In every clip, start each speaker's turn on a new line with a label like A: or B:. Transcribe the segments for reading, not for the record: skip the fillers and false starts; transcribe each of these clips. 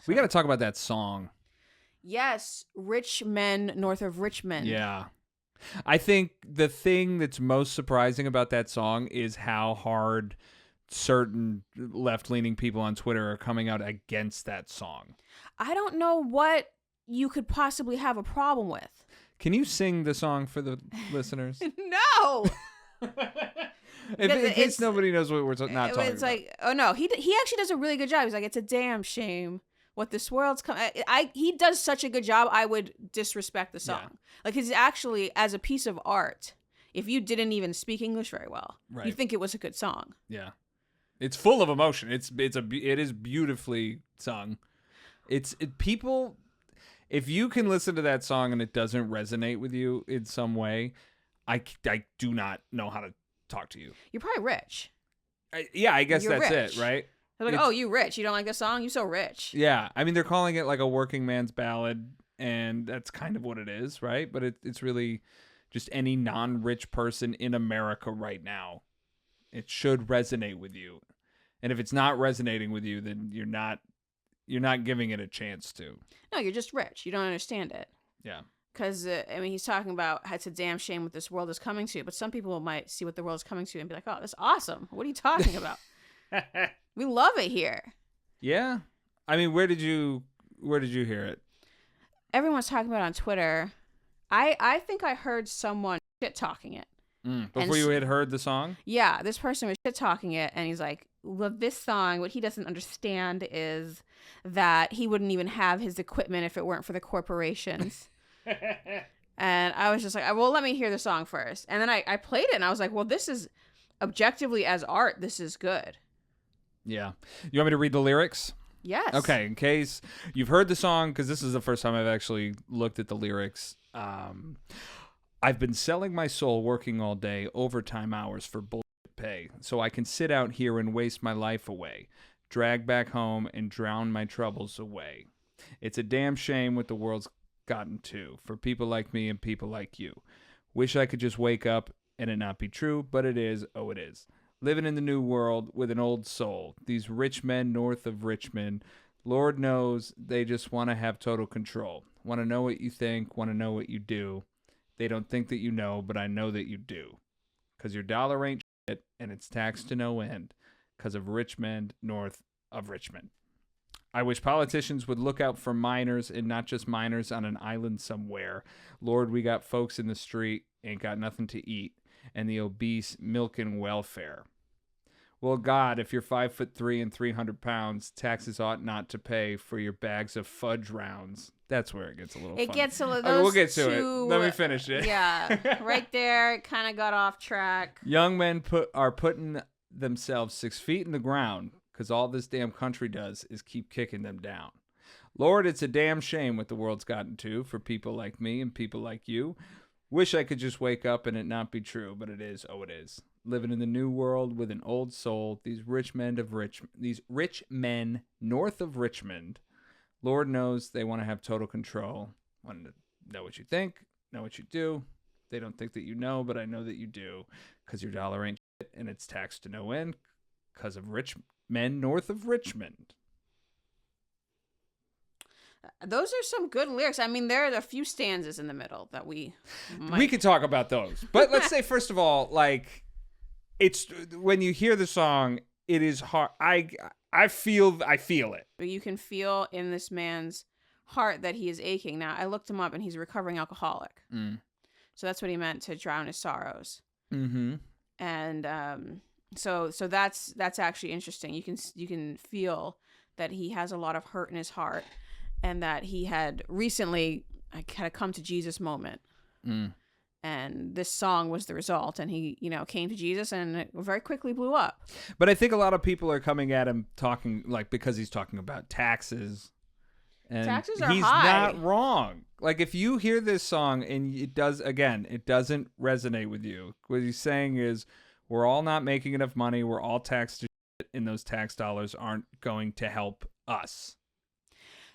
A: We got to talk about that song.
B: Yes, Rich Men North of Richmond.
A: Yeah. I think the thing that's most surprising about that song is how hard certain left-leaning people on Twitter are coming out against that song.
B: I don't know what you could possibly have a problem with.
A: Can you sing the song for the listeners?
B: No.
A: In case nobody knows what we're not talking about.
B: It's like, oh no, he actually does a really good job. He's like, it's a damn shame what this world's come. He does such a good job. I would disrespect the song. Yeah. Like, he's actually, as a piece of art, if you didn't even speak English very well, you'd think it was a good song.
A: Yeah, it's full of emotion. It is beautifully sung. People. If you can listen to that song and it doesn't resonate with you in some way, I do not know how to talk to you.
B: You're probably rich.
A: I guess
B: You're
A: that's
B: rich.
A: it, right?
B: They're like, oh, you rich. You don't like this song? You so rich.
A: Yeah. I mean, they're calling it like a working man's ballad, and that's kind of what it is, right? But it's really just any non-rich person in America right now. It should resonate with you. And if it's not resonating with you, then you're not giving it a chance to.
B: No, you're just rich. You don't understand it.
A: Yeah.
B: Because, he's talking about how it's a damn shame what this world is coming to. But some people might see what the world is coming to and be like, oh, that's awesome. What are you talking about? We love it here.
A: Yeah. I mean, where did you hear it?
B: Everyone's talking about it on Twitter. I think I heard someone shit-talking it.
A: Before you had heard the song?
B: Yeah, this person was shit-talking it, and he's like, well, this song, what he doesn't understand is that he wouldn't even have his equipment if it weren't for the corporations. And I was just like, well, let me hear the song first. And then I played it, and I was like, well, this is objectively as art, this is good.
A: Yeah. You want me to read the lyrics?
B: Yes.
A: Okay, in case you've heard the song, because this is the first time I've actually looked at the lyrics. I've been selling my soul, working all day, overtime hours for bullshit pay, so I can sit out here and waste my life away, drag back home and drown my troubles away. It's a damn shame what the world's gotten to for people like me and people like you. Wish I could just wake up and it not be true, but it is, oh it is. Living in the new world with an old soul. These rich men north of Richmond, Lord knows they just want to have total control. Want to know what you think, want to know what you do. They don't think that you know, but I know that you do. Because your dollar ain't shit, and it's taxed to no end. Because of rich men north of Richmond. I wish politicians would look out for minors and not just minors on an island somewhere. Lord, we got folks in the street, ain't got nothing to eat, and the obese milking welfare. Well, God, if you're 5'3" and 300 pounds, taxes ought not to pay for your bags of fudge rounds. That's where it gets a little funny.
B: It gets a little.
A: We'll get to it. Let me finish it.
B: Yeah, right there, it kind of got off track.
A: Young men are putting themselves 6 feet in the ground because all this damn country does is keep kicking them down. Lord, it's a damn shame what the world's gotten to for people like me and people like you. Wish I could just wake up and it not be true, but it is, oh it is. Living in the new world with an old soul, these rich men north of Richmond, Lord knows they want to have total control. Want to know what you think, know what you do. They don't think that you know, but I know that you do, because your dollar ain't shit and it's taxed to no end because of rich men north of Richmond.
B: Those are some good lyrics. I mean, there are a few stanzas in the middle that we
A: could talk about those. But let's say, first of all, like, it's when you hear the song, it is hard. I feel it.
B: But you can feel in this man's heart that he is aching. Now, I looked him up, and he's a recovering alcoholic. So that's what he meant, to drown his sorrows.
A: Mm-hmm.
B: And so that's actually interesting. You can feel that he has a lot of hurt in his heart, and that he had recently had a come to Jesus moment. And this song was the result, and he, came to Jesus, and it very quickly blew up.
A: But I think a lot of people are coming at him talking, like, because he's talking about taxes. And
B: taxes are
A: he's
B: high.
A: not wrong. Like, if you hear this song and it doesn't resonate with you, what he's saying is, we're all not making enough money. We're all taxed to shit, and those tax dollars aren't going to help us.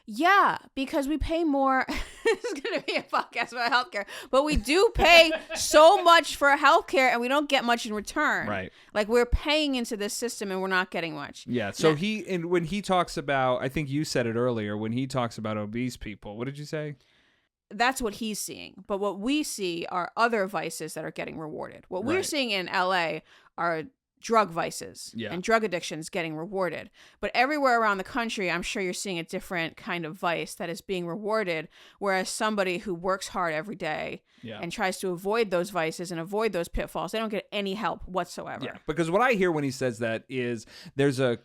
B: Yeah, because we pay more. this is going to be a podcast about healthcare, but we do pay so much for healthcare and we don't get much in return.
A: Right.
B: Like we're paying into this system and we're not getting much.
A: Yeah. So when he talks about, I think you said it earlier, when he talks about obese people, what did you say?
B: That's what he's seeing. But what we see are other vices that are getting rewarded. What we're seeing in LA are drug vices and drug addictions getting rewarded. But everywhere around the country, I'm sure you're seeing a different kind of vice that is being rewarded. Whereas somebody who works hard every day and tries to avoid those vices and avoid those pitfalls, they don't get any help whatsoever.
A: Yeah, because what I hear when he says that is there's a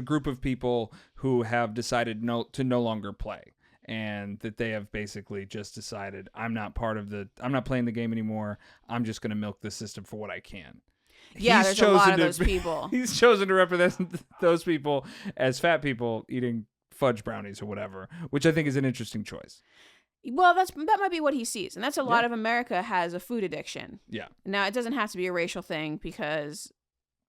A: group of people who have decided to no longer play. And that they have basically just decided, I'm not playing the game anymore. I'm just going to milk the system for what I can.
B: Yeah, there's a lot of those people.
A: He's chosen to represent those people as fat people eating fudge brownies or whatever, which I think is an interesting choice.
B: Well, that might be what he sees. And that's a lot of America has a food addiction.
A: Yeah.
B: Now, it doesn't have to be a racial thing because,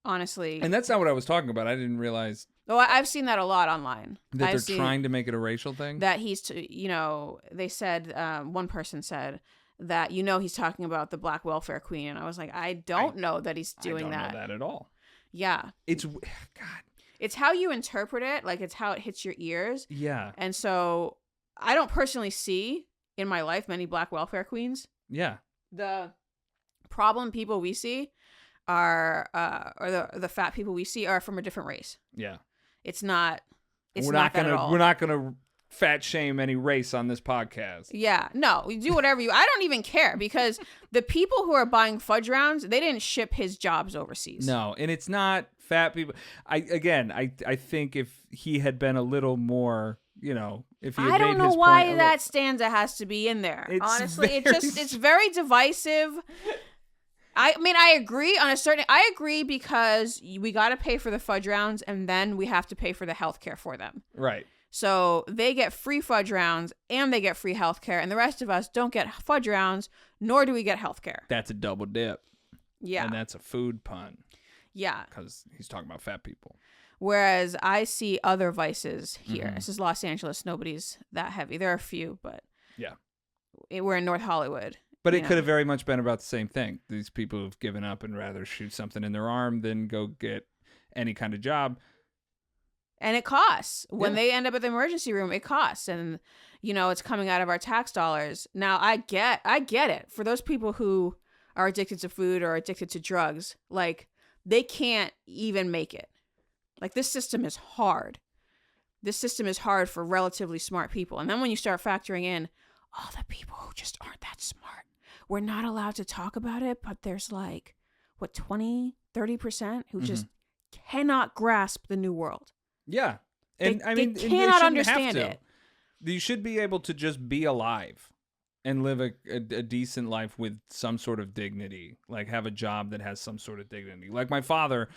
B: honestly...
A: And that's not what I was talking about. I didn't realize...
B: Oh, I've seen that a lot online.
A: That they're trying to make it a racial thing?
B: That they said, one person said that, he's talking about the Black welfare queen. And I was like, I don't know that he's doing that.
A: I don't know that at all.
B: Yeah. It's how you interpret it. Like, it's how it hits your ears.
A: Yeah.
B: And so I don't personally see in my life many Black welfare queens.
A: Yeah.
B: The problem people we see are, or the fat people we see are from a different race.
A: Yeah.
B: It's not.
A: We're not gonna fat shame any race on this podcast.
B: Yeah, no, you do whatever I don't even care because the people who are buying fudge rounds, they didn't ship his jobs overseas.
A: No, and it's not fat people. I think if he had been a little more, if he had
B: I don't
A: made
B: know
A: his
B: why
A: point
B: that stanza has to be in there. Honestly, it's very divisive. I mean, I agree because we got to pay for the fudge rounds and then we have to pay for the healthcare for them.
A: Right.
B: So they get free fudge rounds and they get free healthcare, and the rest of us don't get fudge rounds, nor do we get healthcare.
A: That's a double dip.
B: Yeah.
A: And that's a food pun.
B: Yeah.
A: Because he's talking about fat people.
B: Whereas I see other vices here. Mm-hmm. This is Los Angeles. Nobody's that heavy. There are a few, but
A: yeah,
B: we're in North Hollywood.
A: But it could have very much been about the same thing. These people who've given up and rather shoot something in their arm than go get any kind of job.
B: And it costs. When they end up at the emergency room, it costs. And, it's coming out of our tax dollars. Now, I get it. For those people who are addicted to food or addicted to drugs, like, they can't even make it. Like, this system is hard. This system is hard for relatively smart people. And then when you start factoring in all the people who just aren't that smart, we're not allowed to talk about it, but there's 20, 30% who just cannot grasp the new world.
A: Yeah. And
B: they cannot understand it.
A: You should be able to just be alive and live a decent life with some sort of dignity, like have a job that has some sort of dignity. Like my father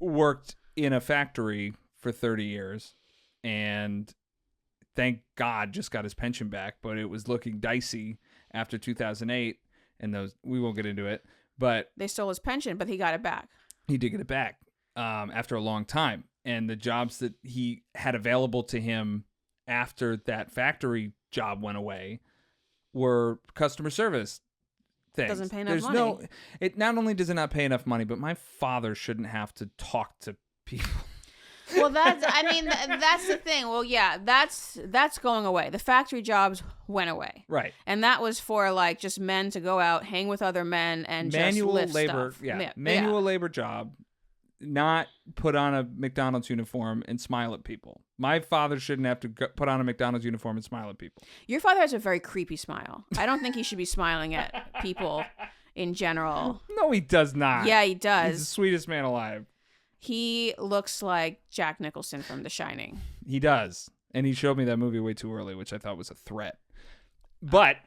A: worked in a factory for 30 years and thank God just got his pension back, but it was looking dicey after 2008 and we won't get into it, but
B: they stole his pension, but he got it back.
A: He did get it back after a long time. And the jobs that he had available to him after that factory job went away were customer service things.
B: Doesn't pay enough money.
A: It not only does it not pay enough money, but my father shouldn't have to talk to people.
B: Well, that's the thing. Well, yeah, that's going away. The factory jobs went away.
A: Right.
B: And that was for just men to go out, hang with other men and
A: manual
B: just lift
A: labor,
B: stuff.
A: Yeah. Manual labor job. Not put on a McDonald's uniform and smile at people. My father shouldn't have to put on a McDonald's uniform and smile at people.
B: Your father has a very creepy smile. I don't think he should be smiling at people in general.
A: No, he does not.
B: Yeah, he does.
A: He's the sweetest man alive.
B: He looks like Jack Nicholson from The Shining.
A: He does. And he showed me that movie way too early, which I thought was a threat. But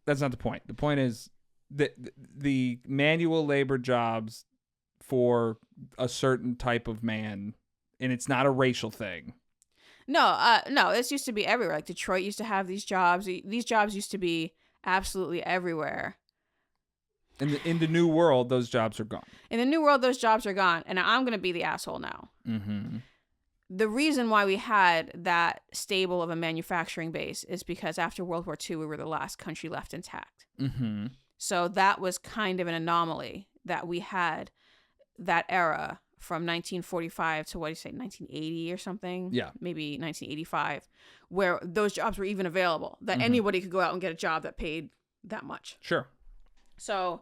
A: that's not the point. The point is that the manual labor jobs for a certain type of man, and it's not a racial thing.
B: No, this used to be everywhere. Like Detroit used to have these jobs. These jobs used to be absolutely everywhere.
A: In the new world, those jobs are gone.
B: In the new world, those jobs are gone. And I'm going to be the asshole now.
A: Mm-hmm.
B: the reason why we had that stable of a manufacturing base is because after World War II, we were the last country left intact.
A: Mm-hmm.
B: So that was kind of an anomaly that we had that era from 1945 to, what do you say, 1980 or something?
A: Yeah.
B: Maybe 1985, where those jobs were even available, that anybody could go out and get a job that paid that much.
A: Sure.
B: So,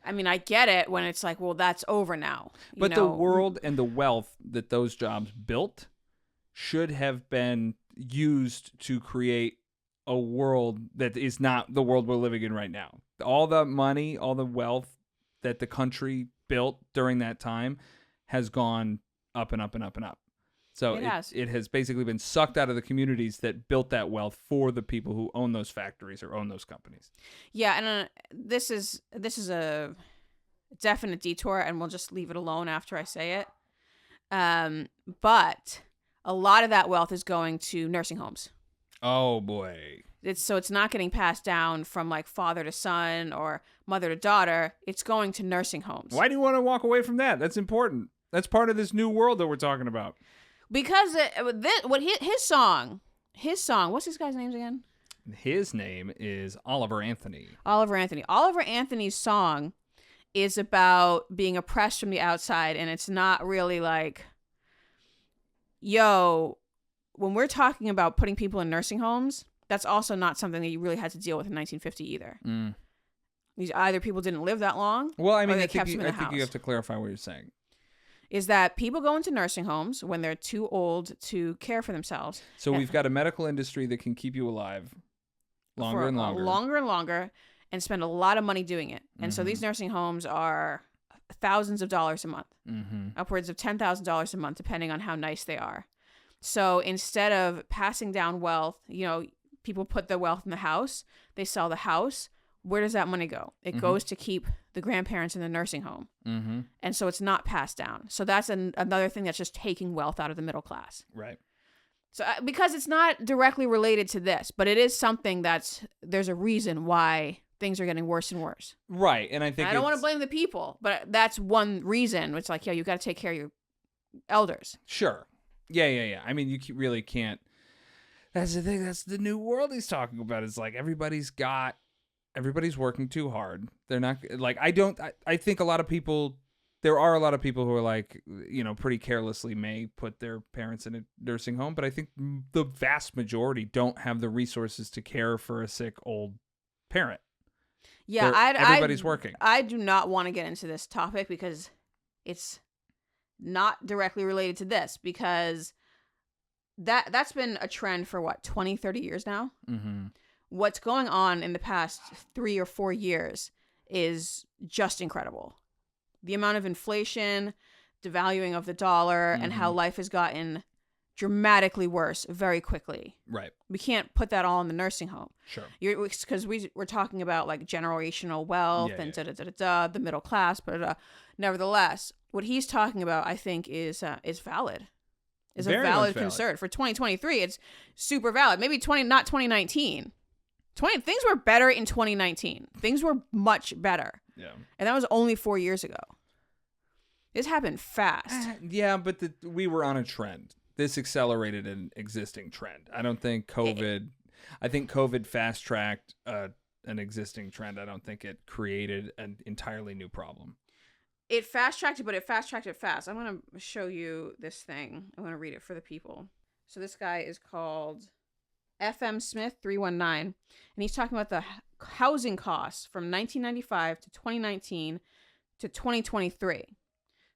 B: I mean, I get it when it's like, well, that's over now.
A: But the world and the wealth that those jobs built should have been used to create a world that is not the world we're living in right now. All the money, all the wealth that the country built during that time has gone up and up and up and up. So it has basically been sucked out of the communities that built that wealth for the people who own those factories or own those companies.
B: Yeah, and this is a definite detour, and we'll just leave it alone after I say it. But a lot of that wealth is going to nursing homes.
A: Oh boy.
B: It's not getting passed down from like father to son or mother to daughter. It's going to nursing homes.
A: Why do you want to walk away from that? That's important. That's part of this new world that we're talking about.
B: Because his song, what's this guy's name again?
A: His name is Oliver Anthony.
B: Oliver Anthony's song is about being oppressed from the outside, and it's not really like, yo, when we're talking about putting people in nursing homes, that's also not something that you really had to deal with in 1950 either.
A: Mm.
B: These either people didn't live that long,
A: well, I mean,
B: or they
A: I
B: kept them in the
A: think
B: house.
A: you have to clarify what you're saying.
B: Is that people go into nursing homes when they're too old to care for themselves.
A: So we've got a medical industry that can keep you alive longer and longer,
B: and spend a lot of money doing it. And so these nursing homes are thousands of dollars a month, upwards of $10,000 a month, depending on how nice they are. So instead of passing down wealth, people put their wealth in the house, they sell the house. Where does that money go? It goes to keep the grandparents in the nursing home. Mm-hmm. And so it's not passed down. So that's another thing that's just taking wealth out of the middle class.
A: Right.
B: So because it's not directly related to this, but it is something there's a reason why things are getting worse and worse.
A: Right. And I think
B: I don't want to blame the people, but that's one reason. It's like, you got to take care of your elders.
A: Sure. Yeah. I mean, you really can't. That's the thing. That's the new world he's talking about. It's like everybody's working too hard. They're not like, I think a lot of people, there are a lot of people who are like, pretty carelessly may put their parents in a nursing home, but I think the vast majority don't have the resources to care for a sick old parent.
B: Yeah,
A: everybody's working.
B: I do not want to get into this topic because it's not directly related to this, because that's been a trend for 20, 30 years now. Mm-hmm. What's going on in the past 3 or 4 years is just incredible. The amount of inflation, devaluing of the dollar, and how life has gotten dramatically worse very quickly.
A: Right.
B: We can't put that all in the nursing home.
A: Sure.
B: Because we're talking about like generational wealth and the middle class, but nevertheless, what he's talking about, I think, is valid. Is a valid concern for 2023. It's super valid. Maybe not 2019. Things were better in 2019. Things were much better. Yeah. And that was only 4 years ago. This happened fast.
A: Yeah, but we were on a trend. This accelerated an existing trend. I don't think COVID. I think COVID fast-tracked an existing trend. I don't think it created an entirely new problem.
B: It fast-tracked it, but it fast-tracked it fast. I'm going to show you this thing. I'm going to read it for the people. So this guy is called FM Smith 319, and he's talking about the housing costs from 1995 to 2019 to 2023.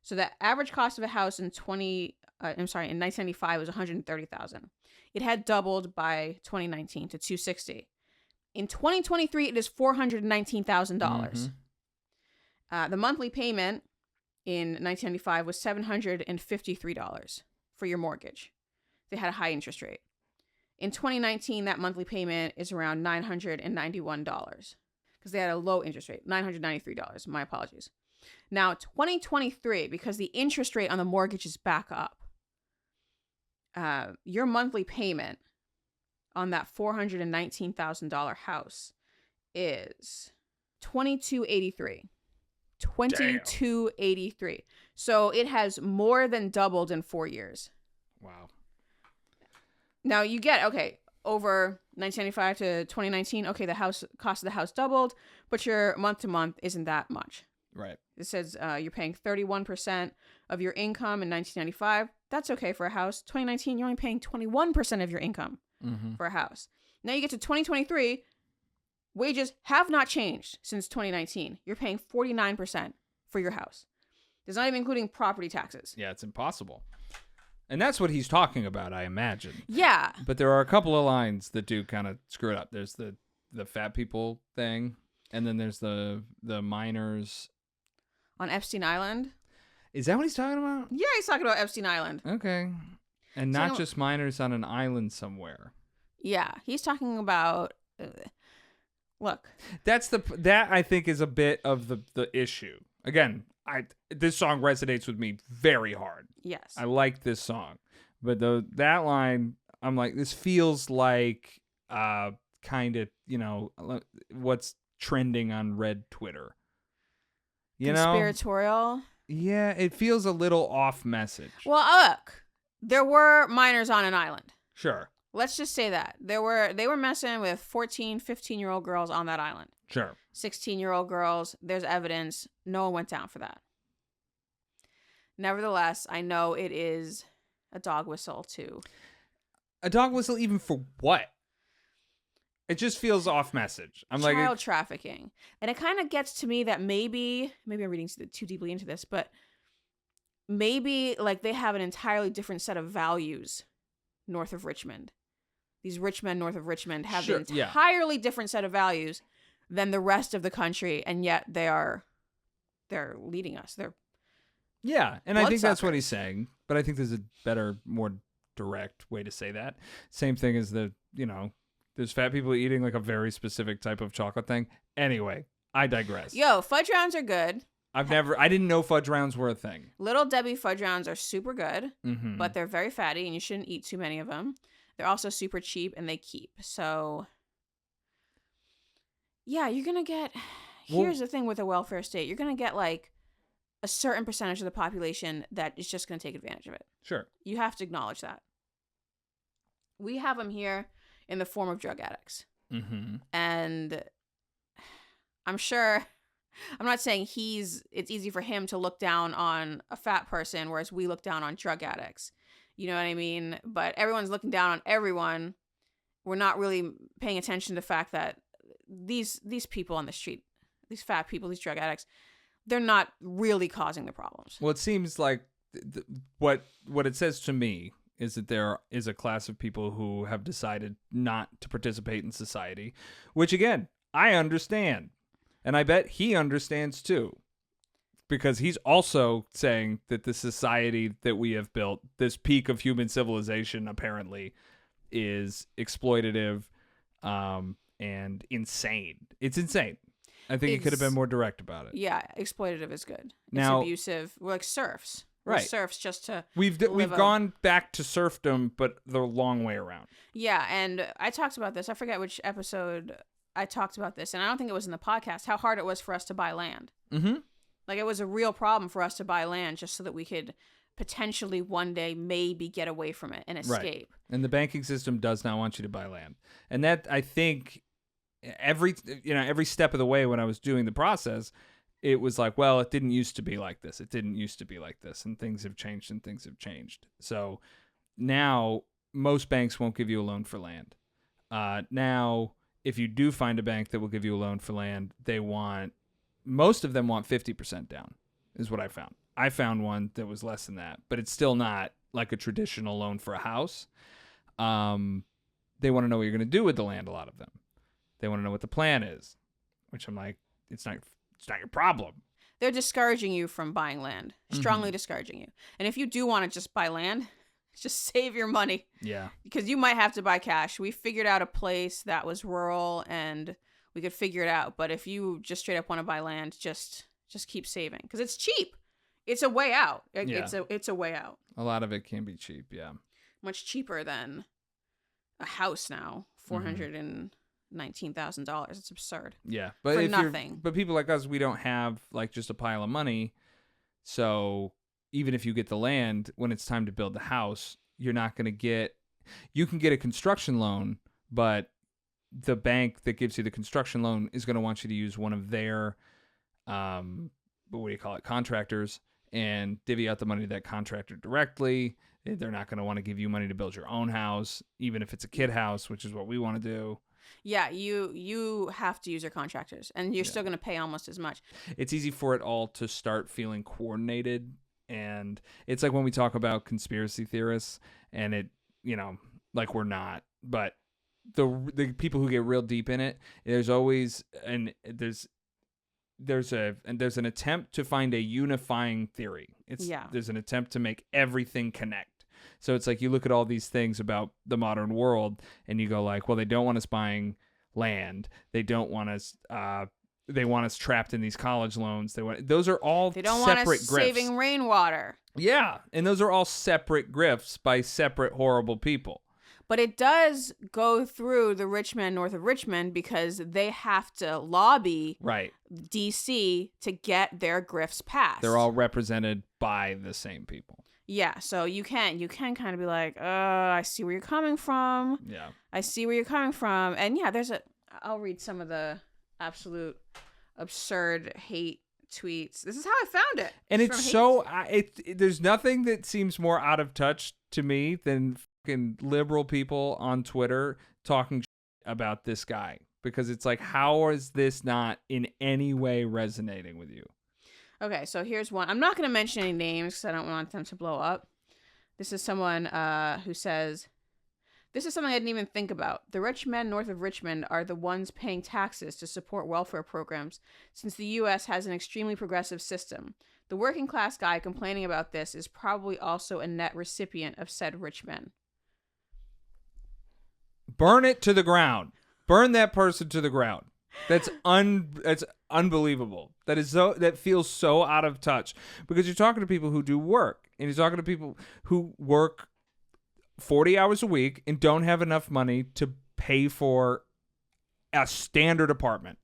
B: So the average cost of a house in 1995 was $130,000. It had doubled by 2019 to $260,000. In 2023, it is $419,000. The monthly payment in 1995 was $753 for your mortgage. They had a high interest rate. In 2019, that monthly payment is around $991 because they had a low interest rate, $993. My apologies. Now, 2023, because the interest rate on the mortgage is back up, your monthly payment on that $419,000 house is $2,283. $2,283. So it has more than doubled in 4 years.
A: Wow.
B: Now you get, okay, over 1995 to 2019, okay, the house cost of the house doubled, but your month to month isn't that much.
A: Right.
B: It says you're paying 31% of your income in 1995. That's okay for a house. 2019, you're only paying 21% of your income for a house. Now you get to 2023, wages have not changed since 2019. You're paying 49% for your house. There's not even including property taxes.
A: Yeah, it's impossible. And that's what he's talking about, I imagine.
B: Yeah.
A: But there are a couple of lines that do kind of screw it up. There's the fat people thing, and then there's the minors.
B: On Epstein Island.
A: Is that what he's talking about?
B: Yeah, he's talking about Epstein Island.
A: Okay. And not just minors on an island somewhere.
B: Yeah, he's talking about... look.
A: That I think is a bit of the issue. Again, this song resonates with me very hard.
B: Yes.
A: I like this song. But that line, I'm like, this feels like kind of, what's trending on Red Twitter.
B: Conspiratorial?
A: Yeah, it feels a little off message.
B: Well, look, there were minors on an island.
A: Sure.
B: Let's just say that. They were messing with 14, 15-year-old girls on that island.
A: Sure.
B: 16-year-old girls. There's evidence. No one went down for that. Nevertheless, I know it is a dog whistle too.
A: A dog whistle even for what? It just feels off message.
B: Child trafficking. And it kind of gets to me that maybe I'm reading too deeply into this, but maybe like they have an entirely different set of values north of Richmond. These rich men north of Richmond have an entirely different set of values than the rest of the country, and yet they're leading us.
A: And I think that's what he's saying, but I think there's a better, more direct way to say that. Same thing as there's fat people eating like a very specific type of chocolate thing. Anyway, I digress.
B: Yo, fudge rounds are good.
A: I didn't know fudge rounds were a thing.
B: Little Debbie fudge rounds are super good, but they're very fatty and you shouldn't eat too many of them. They're also super cheap and they keep. So, yeah, you're going to get... Here's the thing with a welfare state. You're going to get like a certain percentage of the population that is just going to take advantage of it.
A: Sure.
B: You have to acknowledge that. We have them here in the form of drug addicts. And I'm sure... I'm not saying it's easy for him to look down on a fat person, whereas we look down on drug addicts. You know what I mean? But everyone's looking down on everyone. We're not really paying attention to the fact that these people on the street, these fat people, these drug addicts, they're not really causing the problems.
A: Well, it seems like what it says to me is that there is a class of people who have decided not to participate in society, which again, I understand. And I bet he understands too, because he's also saying that the society that we have built, this peak of human civilization, apparently, is exploitative and insane. It's insane. I think he could have been more direct about it.
B: Yeah, exploitative is good.
A: Now,
B: it's abusive. We're like serfs.
A: Right.
B: We're serfs just to
A: We've gone back to serfdom, but the long way around.
B: Yeah, and I talked about this. I forget which episode I talked about this, and I don't think it was in the podcast, how hard it was for us to buy land. Like, it was a real problem for us to buy land just so that we could potentially one day maybe get away from it and escape. Right.
A: And the banking system does not want you to buy land. And that, I think, every step of the way when I was doing the process, it was like, well, it didn't used to be like this. It didn't used to be like this. And things have changed and things have changed. So now most banks won't give you a loan for land. Now, if you do find a bank that will give you a loan for land, most of them want 50% down, is what I found. I found one that was less than that, but it's still not like a traditional loan for a house. They want to know what you're going to do with the land, a lot of them. They want to know what the plan is, which I'm like, it's not your problem.
B: They're discouraging you from buying land, strongly discouraging you. And if you do want to just buy land, just save your money.
A: Yeah.
B: Because you might have to buy cash. We figured out a place that was rural and we could figure it out. But if you just straight up want to buy land, just keep saving. Because it's cheap. It's a way out. It's a way out.
A: A lot of it can be cheap, yeah.
B: Much cheaper than a house now. $419,000. It's absurd.
A: Yeah. But
B: for nothing.
A: But people like us, we don't have like just a pile of money. So even if you get the land, when it's time to build the house, you're not going to get. You can get a construction loan, but the bank that gives you the construction loan is going to want you to use one of their, what do you call it, contractors, and divvy out the money to that contractor directly. They're not going to want to give you money to build your own house, even if it's a kid house, which is what we want to do.
B: Yeah, you have to use your contractors, and you're still going to pay almost as much.
A: It's easy for it all to start feeling coordinated, and it's like when we talk about conspiracy theorists, and it, like we're not, but the people who get real deep in it, there's always there's an attempt to find a unifying theory. There's an attempt to make everything connect. So it's like you look at all these things about the modern world and you go like, well, they don't want us buying land. They don't want us. They want us trapped in these college loans. Those are all
B: they don't
A: separate
B: want us
A: grifts.
B: Saving rainwater.
A: Yeah, and those are all separate grifts by separate horrible people.
B: But it does go through the rich men north of Richmond because they have to lobby DC to get their grifts passed.
A: They're all represented by the same people.
B: Yeah, so you can kind of be like, I see where you're coming from.
A: Yeah.
B: I see where you're coming from. And yeah, I'll read some of the absolute absurd hate tweets. This is how I found it.
A: And it's so, there's nothing that seems more out of touch to me than fucking liberal people on Twitter talking about this guy. Because it's like, how is this not in any way resonating with you?
B: Okay, so here's one. I'm not going to mention any names because I don't want them to blow up. This is someone who says, this is something I didn't even think about. The rich men north of Richmond are the ones paying taxes to support welfare programs, since the U.S. has an extremely progressive system. The working class guy complaining about this is probably also a net recipient of said rich men.
A: Burn it to the ground. Burn that person to the ground. That's unbelievable. That feels so out of touch, because you're talking to people who do work, and you're talking to people who work 40 hours a week and don't have enough money to pay for a standard apartment.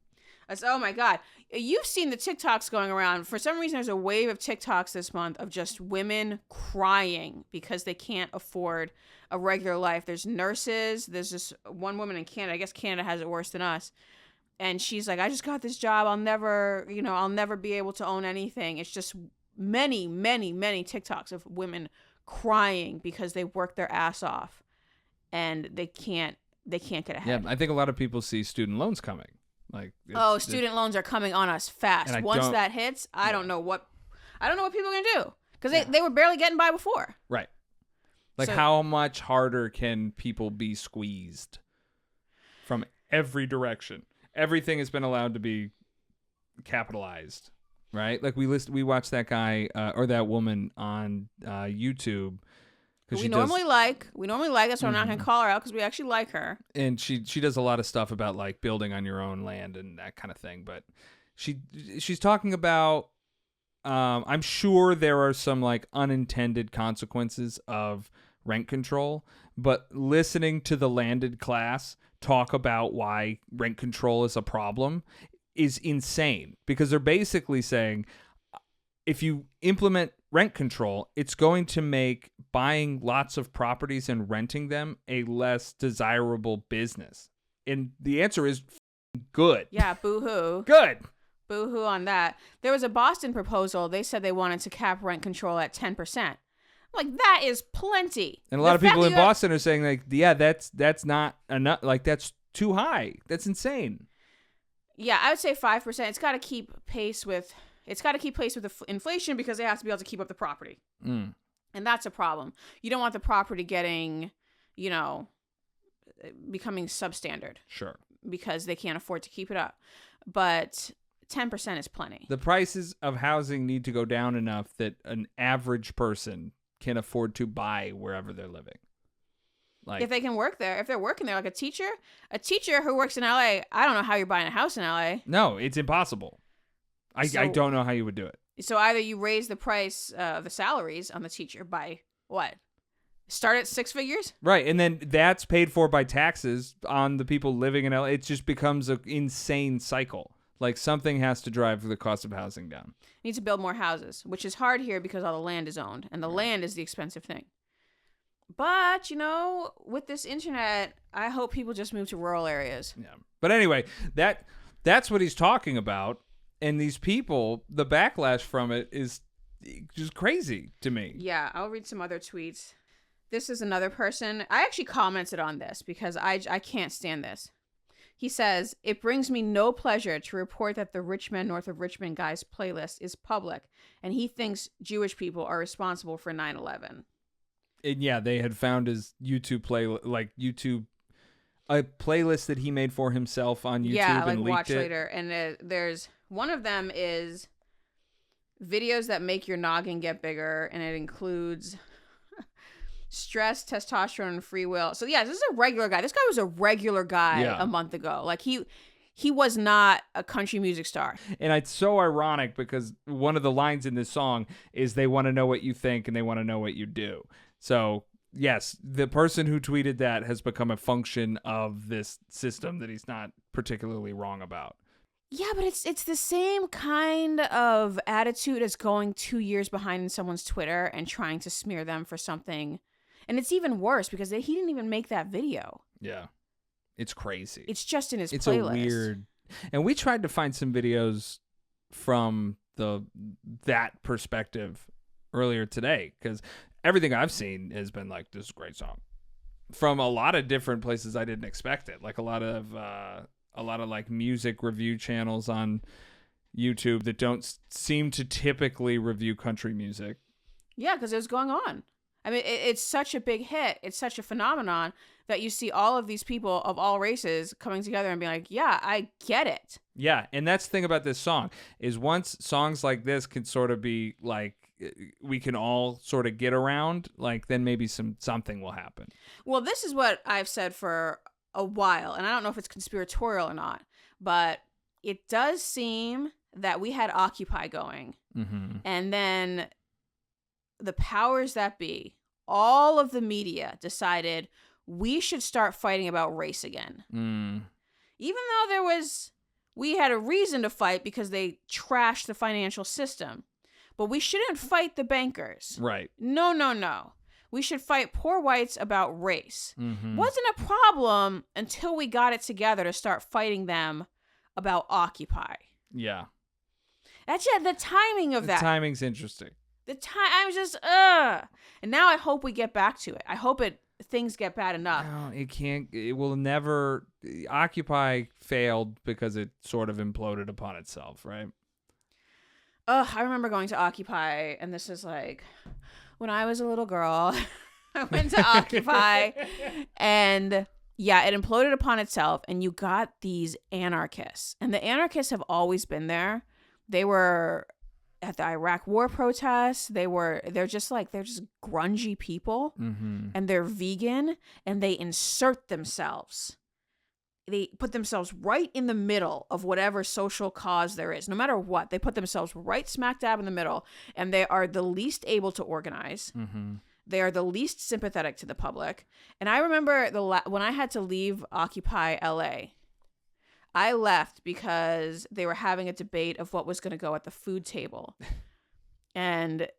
B: Oh my God. You've seen the TikToks going around. For some reason, there's a wave of TikToks this month of just women crying because they can't afford a regular life. There's nurses. There's this one woman in Canada. I guess Canada has it worse than us. And she's like, I just got this job. I'll never be able to own anything. It's just many, many, many TikToks of women crying because they work their ass off and they can't get ahead.
A: Yeah, I think a lot of people see student loans coming. Like,
B: student loans are coming on us fast. Once that hits, I don't know what people are gonna do, because they were barely getting by before.
A: Right. Like, how much harder can people be squeezed from every direction? Everything has been allowed to be capitalized, right? Like we watched that guy or that woman on YouTube.
B: We normally like. That's why I'm not going to call her out, because we actually like her.
A: And she does a lot of stuff about like building on your own land and that kind of thing. But she's talking about. I'm sure there are some like unintended consequences of rent control, but listening to the landed class talk about why rent control is a problem is insane, because they're basically saying if you implement rent control, it's going to make buying lots of properties and renting them a less desirable business. And the answer is good.
B: Yeah, boo-hoo.
A: Good.
B: Boo-hoo on that. There was a Boston proposal. They said they wanted to cap rent control at 10%. Like, that is plenty.
A: And a lot of people in Boston are saying, like, yeah, that's not enough. Like, that's too high. That's insane.
B: Yeah, I would say 5%. It's got to keep pace with inflation, because they have to be able to keep up the property. And that's a problem. You don't want the property getting, becoming substandard.
A: Sure.
B: Because they can't afford to keep it up. But 10% is plenty.
A: The prices of housing need to go down enough that an average person can afford to buy wherever they're living. Like,
B: if they can work there, if they're working there, like a teacher who works in LA, I don't know how you're buying a house in LA.
A: No, it's impossible. I don't know how you would do it.
B: So either you raise the price of the salaries on the teacher by what? Start at 6 figures?
A: Right. And then that's paid for by taxes on the people living in LA. It just becomes an insane cycle. Like, something has to drive the cost of housing down.
B: You need to build more houses, which is hard here because all the land is owned, and the land is the expensive thing. But, with this internet, I hope people just move to rural areas.
A: Yeah. But anyway, that's what he's talking about. And these people, the backlash from it is just crazy to me.
B: Yeah, I'll read some other tweets. This is another person. I actually commented on this because I can't stand this. He says, "It brings me no pleasure to report that the Men North of Richmond guy's playlist is public, and he thinks Jewish people are responsible for 9/11."
A: And yeah, they had found his YouTube a playlist that he made for himself on YouTube and leaked
B: watch
A: it.
B: later. And there's one of them is videos that make your noggin get bigger, and it includes stress, testosterone, and free will. So yeah, this is a regular guy. This guy was a regular guy a month ago. Like he was not a country music star.
A: And it's so ironic because one of the lines in this song is they want to know what you think and they want to know what you do. So yes, the person who tweeted that has become a function of this system that he's not particularly wrong about.
B: Yeah, but it's the same kind of attitude as going 2 years behind in someone's Twitter and trying to smear them for something. And it's even worse because he didn't even make that video.
A: Yeah. It's crazy.
B: It's just in his
A: it's
B: playlist.
A: A weird... And we tried to find some videos from that perspective earlier today because everything I've seen has been like, this is a great song. From a lot of different places I didn't expect it. Like a lot of like music review channels on YouTube that don't seem to typically review country music.
B: Yeah, because it was going on. I mean, it's such a big hit. It's such a phenomenon that you see all of these people of all races coming together and being like, yeah, I get it.
A: Yeah, and that's the thing about this song is once songs like this can sort of be like, we can all sort of get around, like then maybe something will happen.
B: Well, this is what I've said for a while, and I don't know if it's conspiratorial or not, but it does seem that we had Occupy going, and then the powers that be, all of the media decided we should start fighting about race again. Even though we had a reason to fight because they trashed the financial system, but we shouldn't fight the bankers.
A: Right.
B: No. We should fight poor whites about race. Wasn't a problem until we got it together to start fighting them about Occupy.
A: Yeah.
B: That's the timing of that.
A: The timing's interesting.
B: I was just, and now I hope we get back to it. I hope things get bad enough.
A: No, it can't. It will never. Occupy failed because it sort of imploded upon itself, right?
B: I remember going to Occupy, and this is like when I was a little girl. I went to Occupy, and yeah, it imploded upon itself, and you got these anarchists, and the anarchists have always been there. They were at the Iraq War protests. They're just grungy people, and they're vegan, and they insert themselves. They put themselves right in the middle of whatever social cause there is, no matter what. They put themselves right smack dab in the middle, and they are the least able to organize. They are the least sympathetic to the public. And I remember when I had to leave Occupy LA, I left because they were having a debate of what was going to go at the food table. And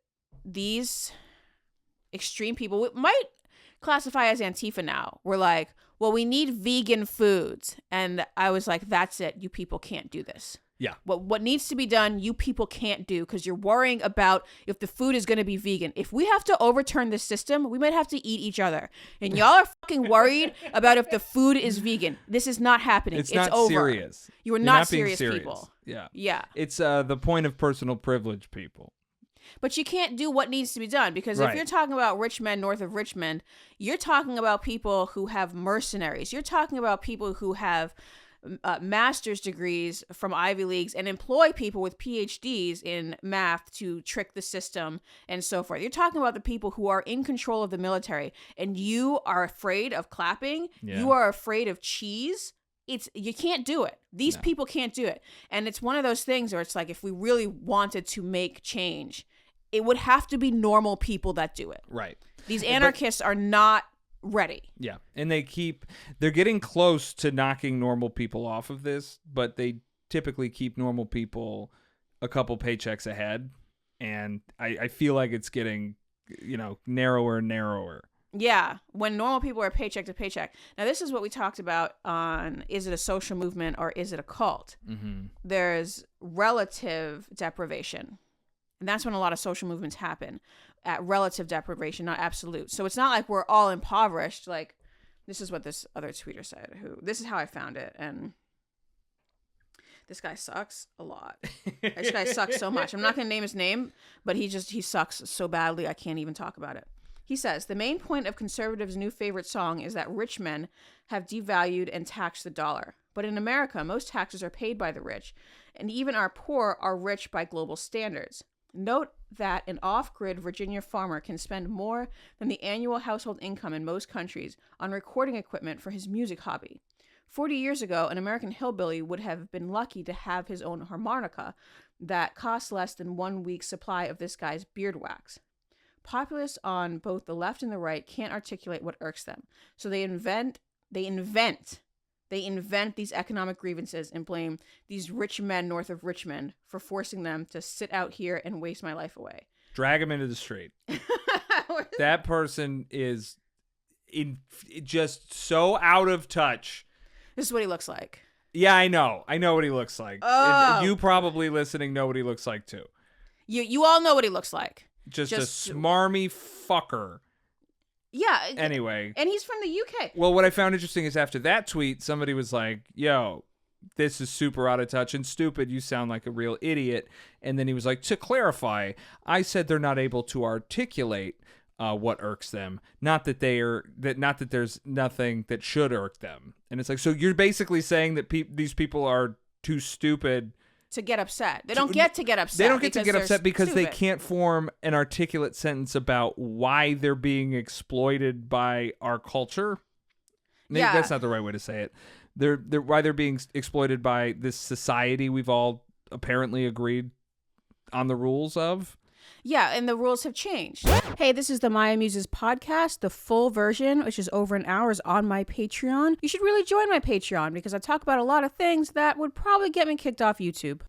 B: these extreme people, we might classify as Antifa now, were like, well, we need vegan foods. And I was like, that's it. You people can't do this.
A: Yeah.
B: What needs to be done, you people can't do because you're worrying about if the food is going to be vegan. If we have to overturn the system, we might have to eat each other. And y'all are fucking worried about if the food is vegan. This is not happening. It's
A: not
B: over.
A: Serious.
B: You are
A: You're
B: not
A: being
B: serious people.
A: Yeah.
B: Yeah.
A: It's the point of personal privilege, people.
B: But you can't do what needs to be done because if you're talking about rich men north of Richmond, you're talking about people who have mercenaries. You're talking about people who have master's degrees from Ivy Leagues and employ people with PhDs in math to trick the system and so forth. You're talking about the people who are in control of the military, and you are afraid of clapping. Yeah. You are afraid of cheese. You can't do it. These people can't do it. And it's one of those things where it's like, if we really wanted to make change, it would have to be normal people that do it.
A: Right.
B: These anarchists are not ready.
A: Yeah. And they're getting close to knocking normal people off of this, but they typically keep normal people a couple paychecks ahead. And I feel like it's getting, narrower and narrower.
B: Yeah, when normal people are paycheck to paycheck. Now, this is what we talked about on is it a social movement or is it a cult?
A: Mm-hmm.
B: There's relative deprivation. And that's when a lot of social movements happen, at relative deprivation, not absolute. So it's not like we're all impoverished. Like, this is what this other tweeter said. This is how I found it. And this guy sucks a lot. This guy sucks so much. I'm not going to name his name, but he sucks so badly I can't even talk about it. He says, the main point of conservatives' new favorite song is that rich men have devalued and taxed the dollar. But in America, most taxes are paid by the rich, and even our poor are rich by global standards. Note that an off-grid Virginia farmer can spend more than the annual household income in most countries on recording equipment for his music hobby. 40 years ago, an American hillbilly would have been lucky to have his own harmonica that cost less than 1 week's supply of this guy's beard wax. Populists on both the left and the right can't articulate what irks them. So they invent these economic grievances and blame these rich men north of Richmond for forcing them to sit out here and waste my life away.
A: Drag him into the street. That person is just so out of touch.
B: This is what he looks like.
A: Yeah, I know. I know what he looks like.
B: Oh.
A: And you probably listening know what he looks like too.
B: You all know what he looks like.
A: Just a smarmy fucker.
B: Yeah.
A: Anyway.
B: And he's from the UK.
A: Well, what I found interesting is after that tweet, somebody was like, yo, this is super out of touch and stupid. You sound like a real idiot. And then he was like, to clarify, I said they're not able to articulate what irks them. Not that there's nothing that should irk them. And it's like, so you're basically saying that these people are too stupid
B: to get upset. They don't get to get upset.
A: They don't get to get upset because
B: stupid.
A: they can't form an articulate sentence about why they're being exploited by our culture. Maybe
B: Yeah.
A: that's not the right way to say it. They're why they're being exploited by this society we've all apparently agreed on the rules of.
B: Yeah, and the rules have changed. Hey, this is the Maya Muses podcast, the full version, which is over an hour, is on my Patreon. You should really join my Patreon because I talk about a lot of things that would probably get me kicked off YouTube.